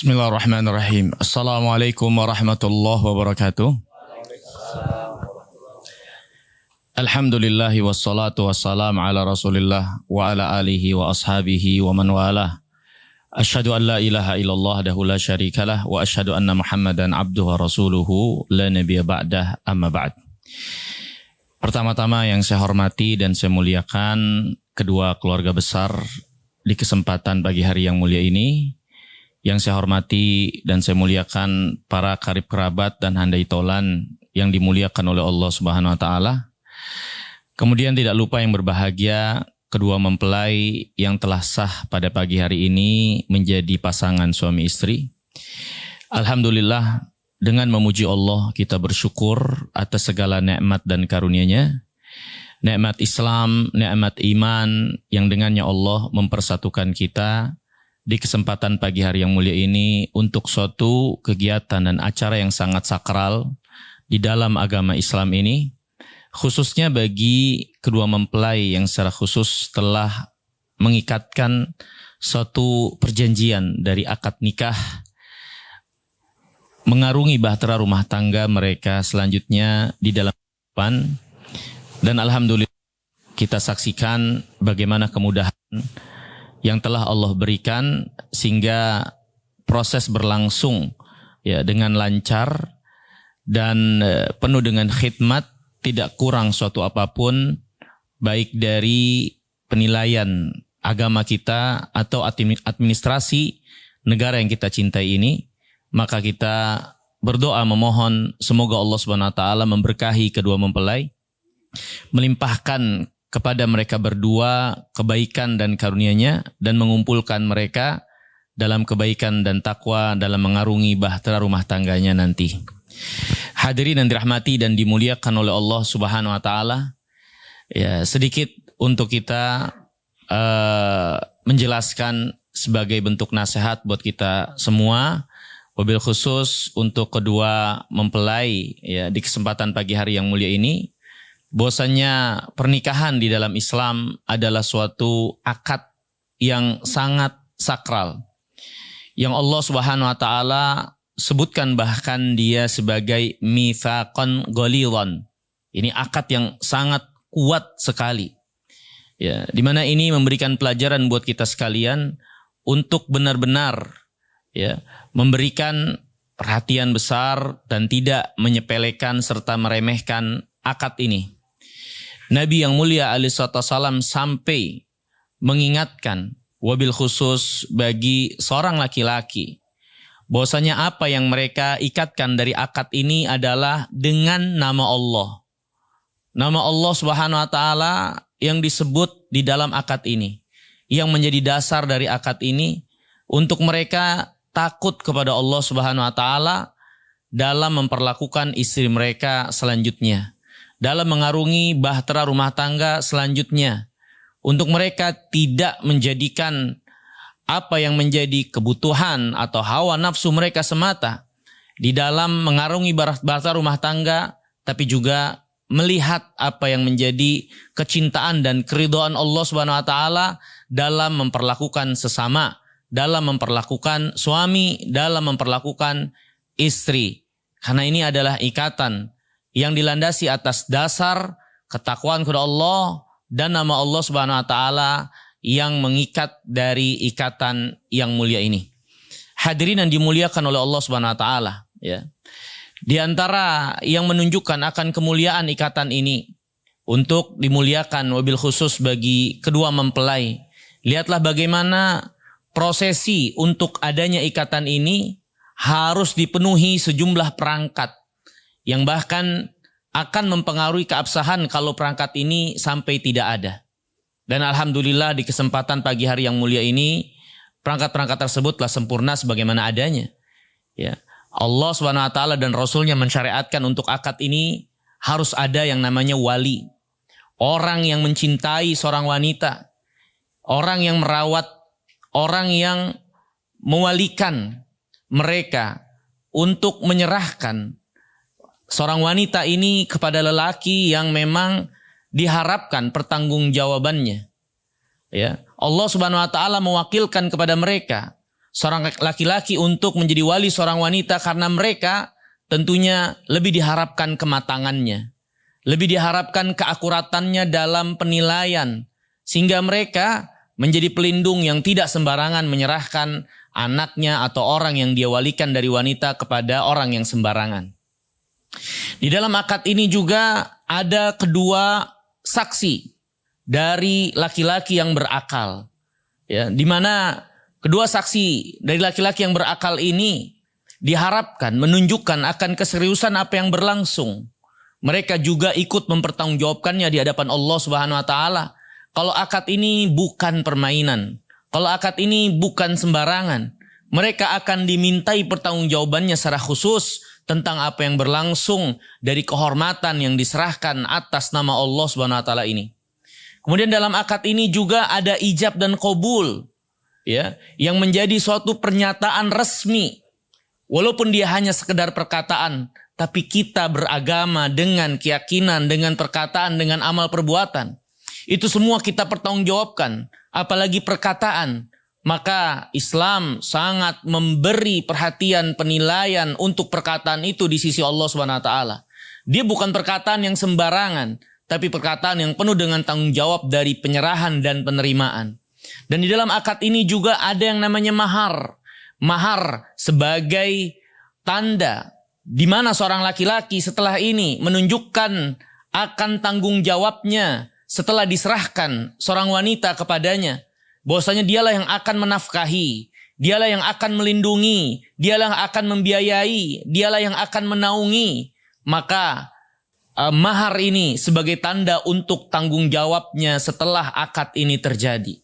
Bismillahirrahmanirrahim. Assalamualaikum warahmatullahi wabarakatuh. Alhamdulillahi wassalatu wassalamu ala rasulillah wa ala alihi wa ashabihi wa man walah. Asyhadu an la ilaha illallah wahdahu la syarikalah wa asyhadu anna Muhammadan abduhu wa rasuluhu la nabiyya ba'dah, amma ba'd. Pertama-tama yang saya hormati dan saya muliakan kedua keluarga besar di kesempatan pagi hari yang mulia ini. Yang saya hormati dan saya muliakan para karib kerabat dan handai tolan yang dimuliakan oleh Allah Subhanahu wa taala. Kemudian tidak lupa yang berbahagia kedua mempelai yang telah sah pada pagi hari ini menjadi pasangan suami istri. Alhamdulillah, dengan memuji Allah kita bersyukur atas segala nikmat dan karunia-Nya. Nikmat Islam, nikmat iman yang dengannya Allah mempersatukan kita di kesempatan pagi hari yang mulia ini untuk suatu kegiatan dan acara yang sangat sakral di dalam agama Islam ini, khususnya bagi kedua mempelai yang secara khusus telah mengikatkan suatu perjanjian dari akad nikah, mengarungi bahtera rumah tangga mereka selanjutnya di dalam kehidupan. Dan alhamdulillah kita saksikan bagaimana kemudahan yang telah Allah berikan sehingga proses berlangsung ya dengan lancar dan penuh dengan khidmat, tidak kurang suatu apapun baik dari penilaian agama kita atau administrasi negara yang kita cintai ini. Maka kita berdoa memohon semoga Allah Subhanahu wa taala memberkahi kedua mempelai, melimpahkan kepada mereka berdua kebaikan dan karunia-Nya dan mengumpulkan mereka dalam kebaikan dan takwa dalam mengarungi bahtera rumah tangganya nanti. Hadirin yang dirahmati dan dimuliakan oleh Allah Subhanahu wa taala, ya sedikit untuk kita menjelaskan sebagai bentuk nasihat buat kita semua, wabil khusus untuk kedua mempelai ya di kesempatan pagi hari yang mulia ini. Bahwasanya pernikahan di dalam Islam adalah suatu akad yang sangat sakral, yang Allah Subhanahu wa taala sebutkan bahkan dia sebagai mitsaqan ghalidhan. Ini akad yang sangat kuat sekali. Ya, di mana ini memberikan pelajaran buat kita sekalian untuk benar-benar ya memberikan perhatian besar dan tidak menyepelekan serta meremehkan akad ini. Nabi yang mulia alaihissalam sampai mengingatkan wabil khusus bagi seorang laki-laki bahwasanya apa yang mereka ikatkan dari akad ini adalah dengan nama Allah. Nama Allah Subhanahu wa taala yang disebut di dalam akad ini, yang menjadi dasar dari akad ini untuk mereka takut kepada Allah Subhanahu wa taala dalam memperlakukan istri mereka selanjutnya, dalam mengarungi bahtera rumah tangga selanjutnya, untuk mereka tidak menjadikan apa yang menjadi kebutuhan atau hawa nafsu mereka semata di dalam mengarungi bahtera rumah tangga, tapi juga melihat apa yang menjadi kecintaan dan keridhaan Allah Subhanahu wa taala dalam memperlakukan sesama, dalam memperlakukan suami, dalam memperlakukan istri. Karena ini adalah ikatan yang dilandasi atas dasar ketakwaan kepada Allah dan nama Allah Subhanahu wa taala yang mengikat dari ikatan yang mulia ini. Hadirin yang dimuliakan oleh Allah Subhanahu wa taala, ya. Di antara yang menunjukkan akan kemuliaan ikatan ini untuk dimuliakan wabil khusus bagi kedua mempelai, lihatlah bagaimana prosesi untuk adanya ikatan ini harus dipenuhi sejumlah perangkat yang bahkan akan mempengaruhi keabsahan kalau perangkat ini sampai tidak ada. Dan alhamdulillah di kesempatan pagi hari yang mulia ini perangkat-perangkat tersebut telah sempurna sebagaimana adanya. Ya, Allah Subhanahu wa taala dan Rasulnya mensyariatkan untuk akad ini harus ada yang namanya wali. Orang yang mencintai seorang wanita, orang yang merawat, orang yang mewalikan mereka untuk menyerahkan seorang wanita ini kepada lelaki yang memang diharapkan pertanggungjawabannya. Ya, Allah Subhanahu wa taala mewakilkan kepada mereka seorang laki-laki untuk menjadi wali seorang wanita karena mereka tentunya lebih diharapkan kematangannya, lebih diharapkan keakuratannya dalam penilaian, sehingga mereka menjadi pelindung yang tidak sembarangan menyerahkan anaknya atau orang yang dia walikan dari wanita kepada orang yang sembarangan. Di dalam akad ini juga ada kedua saksi dari laki-laki yang berakal, ya, di mana kedua saksi dari laki-laki yang berakal ini diharapkan menunjukkan akan keseriusan apa yang berlangsung. Mereka juga ikut mempertanggungjawabkannya di hadapan Allah Subhanahu wa taala. Kalau akad ini bukan permainan, kalau akad ini bukan sembarangan, mereka akan dimintai pertanggungjawabannya secara khusus tentang apa yang berlangsung dari kehormatan yang diserahkan atas nama Allah Subhanahu wa taala ini. Kemudian dalam akad ini juga ada ijab dan qabul, ya, yang menjadi suatu pernyataan resmi. Walaupun dia hanya sekedar perkataan, tapi kita beragama dengan keyakinan, dengan perkataan, dengan amal perbuatan. Itu semua kita pertanggungjawabkan, apalagi perkataan. Maka Islam sangat memberi perhatian penilaian untuk perkataan itu di sisi Allah Subhanahu wa taala. Dia bukan perkataan yang sembarangan, tapi perkataan yang penuh dengan tanggung jawab dari penyerahan dan penerimaan. Dan di dalam akad ini juga ada yang namanya mahar. Mahar sebagai tanda di mana seorang laki-laki setelah ini menunjukkan akan tanggung jawabnya setelah diserahkan seorang wanita kepadanya. Bahwasanya dialah yang akan menafkahi, dialah yang akan melindungi, dialah yang akan membiayai, dialah yang akan menaungi. Maka mahar ini sebagai tanda untuk tanggung jawabnya setelah akad ini terjadi.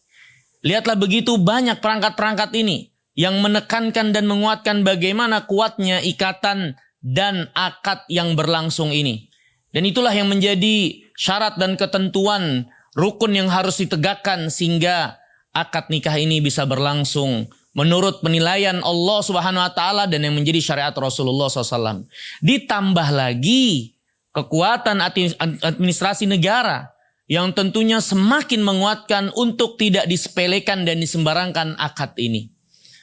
Lihatlah begitu banyak perangkat-perangkat ini yang menekankan dan menguatkan bagaimana kuatnya ikatan dan akad yang berlangsung ini. Dan itulah yang menjadi syarat dan ketentuan rukun yang harus ditegakkan sehingga akad nikah ini bisa berlangsung menurut penilaian Allah Subhanahu wa taala dan yang menjadi syariat Rasulullah SAW. Ditambah lagi kekuatan administrasi negara yang tentunya semakin menguatkan untuk tidak disepelekan dan disembarangkan akad ini.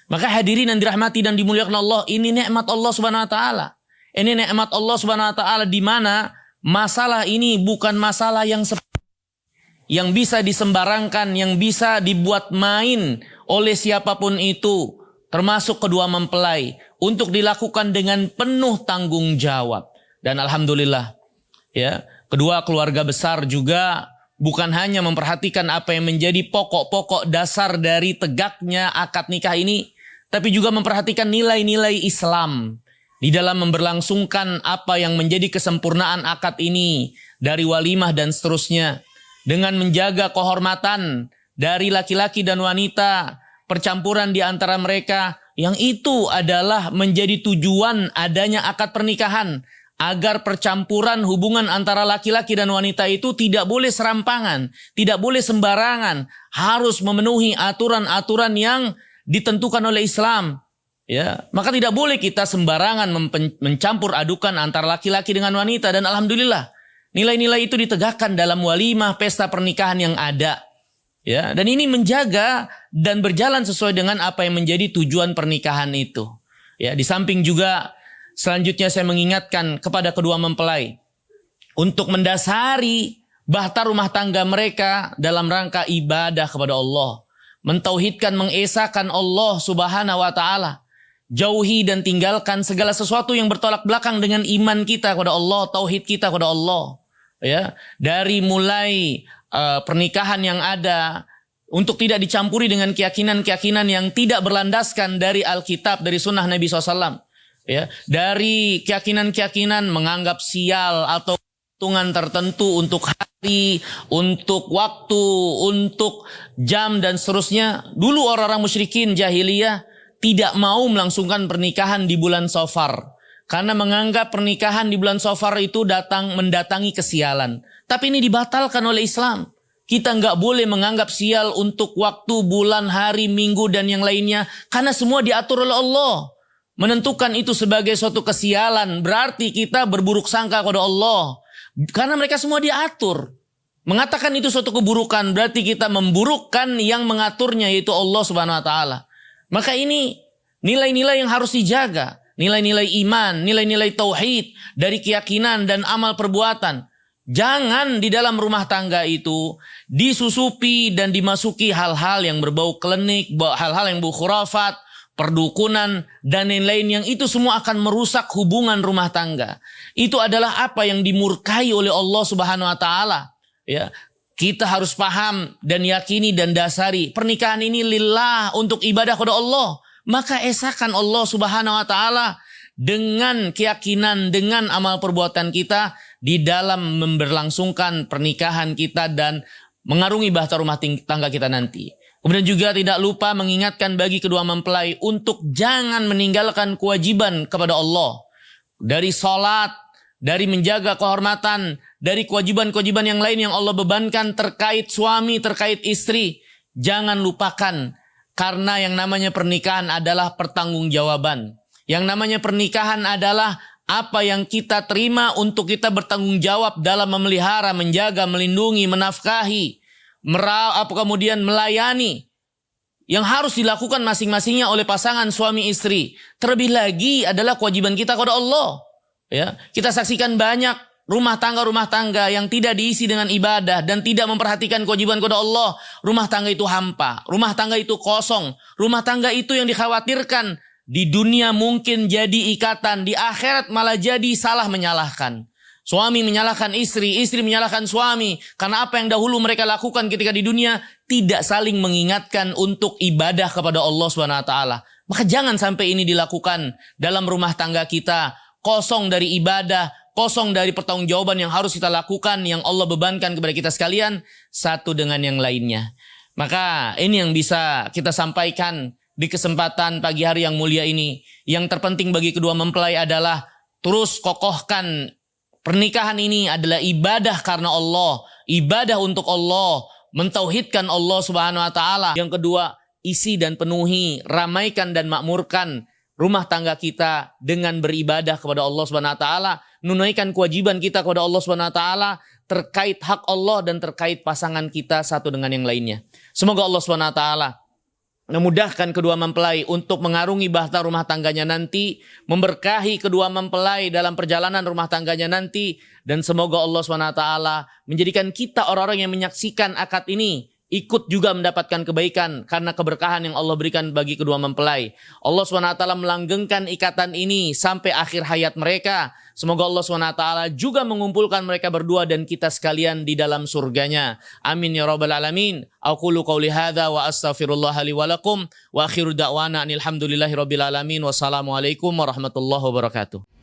Maka hadirin yang dirahmati dan dimuliakan Allah, ini nikmat Allah Subhanahu wa taala. Ini nikmat Allah Subhanahu wa taala di mana masalah ini bukan masalah yang bisa disembarangkan, yang bisa dibuat main oleh siapapun itu, termasuk kedua mempelai, untuk dilakukan dengan penuh tanggung jawab. Dan alhamdulillah, ya, kedua keluarga besar juga bukan hanya memperhatikan apa yang menjadi pokok-pokok dasar dari tegaknya akad nikah ini, tapi juga memperhatikan nilai-nilai Islam di dalam memberlangsungkan apa yang menjadi kesempurnaan akad ini dari walimah dan seterusnya, dengan menjaga kehormatan dari laki-laki dan wanita, percampuran di antara mereka, yang itu adalah menjadi tujuan adanya akad pernikahan, agar percampuran hubungan antara laki-laki dan wanita itu tidak boleh serampangan, tidak boleh sembarangan, harus memenuhi aturan-aturan yang ditentukan oleh Islam. Ya, maka tidak boleh kita sembarangan mencampur adukan antara laki-laki dengan wanita. Dan alhamdulillah nilai-nilai itu ditegakkan dalam walimah pesta pernikahan yang ada. Ya, dan ini menjaga dan berjalan sesuai dengan apa yang menjadi tujuan pernikahan itu. Ya, di samping juga selanjutnya saya mengingatkan kepada kedua mempelai untuk mendasari bahta rumah tangga mereka dalam rangka ibadah kepada Allah, mentauhidkan, mengesahkan Allah Subhanahu wa taala. Jauhi dan tinggalkan segala sesuatu yang bertolak belakang dengan iman kita kepada Allah, tauhid kita kepada Allah. Ya, dari mulai pernikahan yang ada untuk tidak dicampuri dengan keyakinan-keyakinan yang tidak berlandaskan dari Alkitab, dari sunnah Nabi SAW. Ya, dari keyakinan-keyakinan menganggap sial atau hitungan tertentu untuk hari, untuk waktu, untuk jam dan seterusnya. Dulu orang-orang musyrikin jahiliyah tidak mau melangsungkan pernikahan di bulan Safar karena menganggap pernikahan di bulan Safar itu mendatangi kesialan. Tapi ini dibatalkan oleh Islam. Kita nggak boleh menganggap sial untuk waktu, bulan, hari, minggu dan yang lainnya, karena semua diatur oleh Allah. Menentukan itu sebagai suatu kesialan berarti kita berburuk sangka kepada Allah, karena mereka semua diatur. Mengatakan itu suatu keburukan berarti kita memburukkan yang mengaturnya, yaitu Allah Subhanahu wa taala. Maka ini Nilai-nilai yang harus dijaga. Nilai-nilai iman, nilai-nilai tauhid dari keyakinan dan amal perbuatan. Jangan di dalam rumah tangga itu disusupi dan dimasuki hal-hal yang berbau klinik, hal-hal yang berbau khurafat, perdukunan, dan lain-lain yang itu semua akan merusak hubungan rumah tangga. Itu adalah apa yang dimurkai oleh Allah Subhanahu wa taala. Ya, kita harus paham dan yakini dan dasari pernikahan ini lillah, untuk ibadah kepada Allah. Maka esakan Allah Subhanahu wa taala dengan keyakinan, dengan amal perbuatan kita di dalam memberlangsungkan pernikahan kita dan mengarungi bahtera rumah tangga kita nanti. Kemudian juga tidak lupa mengingatkan bagi kedua mempelai untuk jangan meninggalkan kewajiban kepada Allah. Dari sholat, dari menjaga kehormatan, dari kewajiban-kewajiban yang lain yang Allah bebankan terkait suami, terkait istri. Jangan lupakan. Karena yang namanya pernikahan adalah pertanggungjawaban. Yang namanya pernikahan adalah apa yang kita terima untuk kita bertanggung jawab dalam memelihara, menjaga, melindungi, menafkahi, kemudian melayani. Yang harus dilakukan masing-masingnya oleh pasangan suami istri. Terlebih lagi adalah kewajiban kita kepada Allah. Ya, kita saksikan banyak rumah tangga yang tidak diisi dengan ibadah dan tidak memperhatikan kewajiban kepada Allah. Rumah tangga itu hampa, rumah tangga itu kosong, rumah tangga itu yang dikhawatirkan di dunia mungkin jadi ikatan, di akhirat malah jadi salah menyalahkan. Suami menyalahkan istri, istri menyalahkan suami karena apa yang dahulu mereka lakukan ketika di dunia tidak saling mengingatkan untuk ibadah kepada Allah Subhanahu wa taala. Maka jangan sampai ini dilakukan dalam rumah tangga kita, kosong dari ibadah, kosong dari pertanggungjawaban yang harus kita lakukan, yang Allah bebankan kepada kita sekalian, satu dengan yang lainnya. Maka ini yang bisa kita sampaikan di kesempatan pagi hari yang mulia ini. Yang terpenting bagi kedua mempelai adalah terus kokohkan pernikahan ini adalah ibadah karena Allah, ibadah untuk Allah, mentauhidkan Allah Subhanahu wa taala. Yang kedua, isi dan penuhi, ramaikan dan makmurkan rumah tangga kita dengan beribadah kepada Allah Subhanahu wa taala, menunaikan kewajiban kita kepada Allah Subhanahu wa taala terkait hak Allah dan terkait pasangan kita satu dengan yang lainnya. Semoga Allah Subhanahu wa taala memudahkan kedua mempelai untuk mengarungi bahtera rumah tangganya nanti, memberkahi kedua mempelai dalam perjalanan rumah tangganya nanti, dan semoga Allah Subhanahu wa taala menjadikan kita orang-orang yang menyaksikan akad ini ikut juga mendapatkan kebaikan karena keberkahan yang Allah berikan bagi kedua mempelai. Allah SWT melanggengkan ikatan ini sampai akhir hayat mereka. Semoga Allah SWT juga mengumpulkan mereka berdua dan kita sekalian di dalam surganya. Amin ya rabbal alamin. Aqulu qawli hadza wa astaghfirullah li wa lakum wa akhiru da'wana alhamdulillahi rabbil alamin. Wassalamualaikum warahmatullahi wabarakatuh.